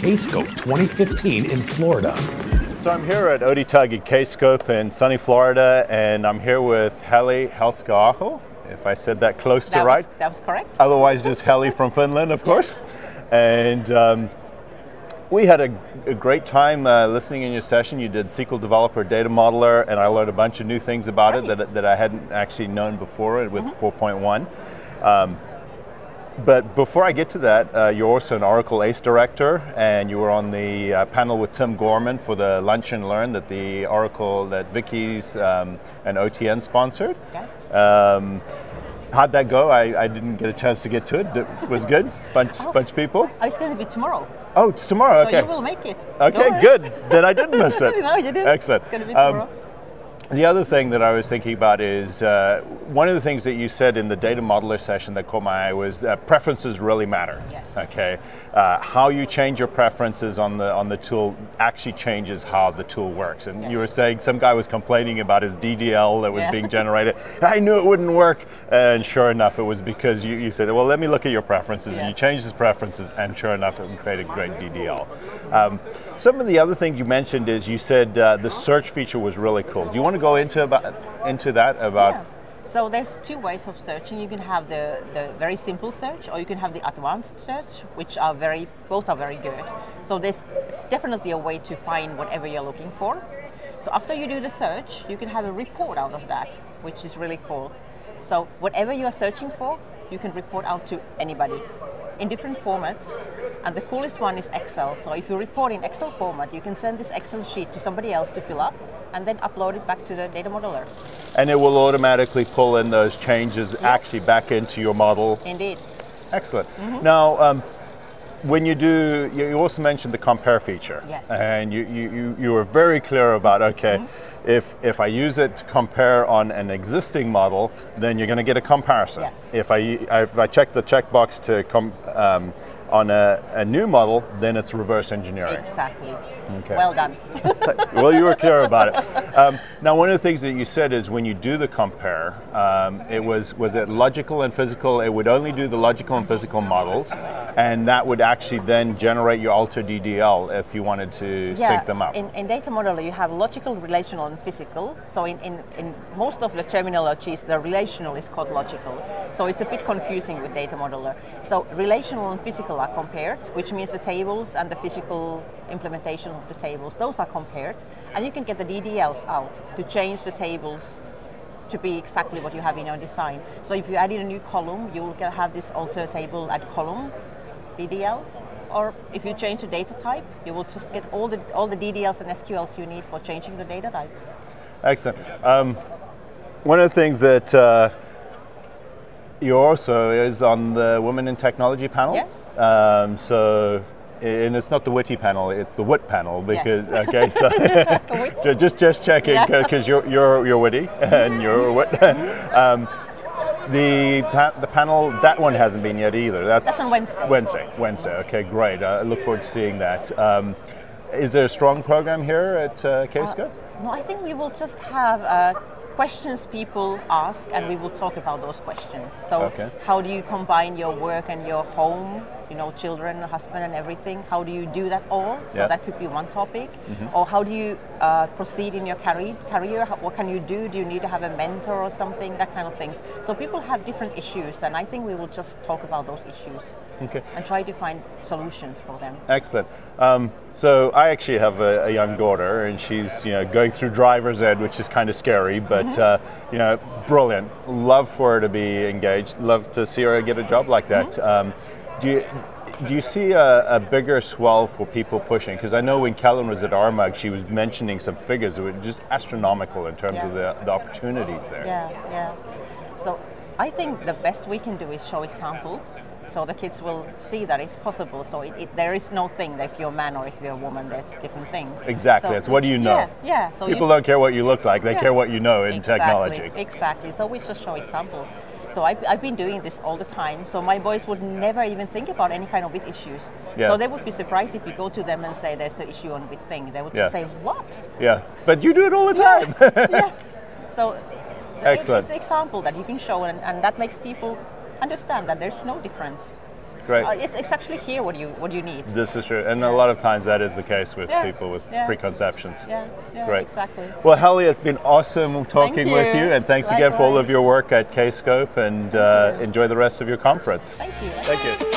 Kscope 2015 in Florida. So I'm here at ODTUG at Kscope in sunny Florida, and I'm here with Heli Helskyaho, if I said that close to right. That was correct. Otherwise just Heli from Finland, of course. And we had a great time listening in your session. You did SQL Developer Data Modeler, and I learned a bunch of new things about it that I hadn't actually known before with 4.1. But before I get to that, you're also an Oracle ACE director, and you were on the panel with Tim Gorman for the Lunch and Learn that Vicky's and OTN sponsored. Yes. How'd that go? I didn't get a chance to get to it. It was good? Bunch of people? Oh, it's going to be tomorrow. Oh, it's tomorrow, okay. So you will make it. Okay, good. Then I didn't miss it. No, you didn't. Excellent. It's going to be tomorrow. The other thing that I was thinking about is one of the things that you said in the data modeler session that caught my eye was preferences really matter. Yes. Okay. How you change your preferences on the tool actually changes how the tool works. And you were saying some guy was complaining about his DDL that was being generated. I knew it wouldn't work, and sure enough, it was because you said, well, let me look at your preferences, and you changed his preferences, and sure enough, it created a great DDL. Some of the other things you mentioned is you said the search feature was really cool. Do you want to go into that? Yeah. So there's two ways of searching. You can have the very simple search, or you can have the advanced search, which are both are very good. So there's definitely a way to find whatever you're looking for. So after you do the search, you can have a report out of that, which is really cool. So whatever you are searching for, you can report out to anybody in different formats, and the coolest one is Excel. So if you report in Excel format, you can send this Excel sheet to somebody else to fill up and then upload it back to the data modeler. And it will automatically pull in those changes actually back into your model. Indeed. Excellent. Now, when you also mentioned the compare feature. Yes. And you were very clear about, okay, if I use it to compare on an existing model, then you're going to get a comparison. Yes. If I check the checkbox to on a new model, then it's reverse engineering. Exactly. Okay. Well done. Well, you were clear about it. Now, one of the things that you said is when you do the compare, was it logical and physical? It would only do the logical and physical models, and that would actually then generate your alter DDL if you wanted to sync them up. In data modeler, you have logical, relational, and physical. So in most of the terminologies, the relational is called logical. So it's a bit confusing with data modeler. So relational and physical are compared, which means the tables and the physical implementation of the tables, those are compared, and you can get the DDLs out to change the tables to be exactly what you have in your design. So if you add in a new column, you will have this alter table add column DDL, or if you change the data type, you will just get all the DDLs and SQLs you need for changing the data type. Excellent. One of the things that you also is on the Women in Technology panel. Yes. And it's not the witty panel; it's the wit panel because okay. So just checking because you're witty and you're wit. The panel, that one hasn't been yet either. That's on Wednesday. Wednesday. Okay, great. I look forward to seeing that. Is there a strong program here at Kscope? No, I think we will just have questions people ask, and we will talk about those questions. So how do you combine your work and your home, children, husband and everything? How do you do that all? So that could be one topic. Or how do you proceed in your career? What can you do? Do you need to have a mentor or something? That kind of things. So people have different issues, and I think we will just talk about those issues. Okay. And try to find solutions for them. Excellent. So I actually have a young daughter, and she's going through driver's ed, which is kind of scary, but brilliant. Love for her to be engaged. Love to see her get a job like that. Do you see a bigger swell for people pushing? Because I know when Kellen was at RMUG, she was mentioning some figures that were just astronomical in terms of the opportunities there. Yeah. So I think the best we can do is show examples. So the kids will see that it's possible. So there is no thing that if you're a man or if you're a woman, there's different things. Exactly. It's what do you know? Yeah. So people don't care what you look like. They care what you know in technology. Exactly. So we just show examples. So I've been doing this all the time. So my boys would never even think about any kind of wit issues. So they would be surprised if you go to them and say there's an issue on wit thing. They would just say, what? Yeah. But you do it all the time. So excellent. It's an example that you can show, and that makes people understand that there's no difference. great. It's actually here what you need. This is true, and a lot of times that is the case with people with preconceptions. Yeah, Great. Exactly. Well, Heli, it's been awesome talking with you, and thanks again for all of your work at Kscope, and enjoy the rest of your conference. Thank you. Thank you.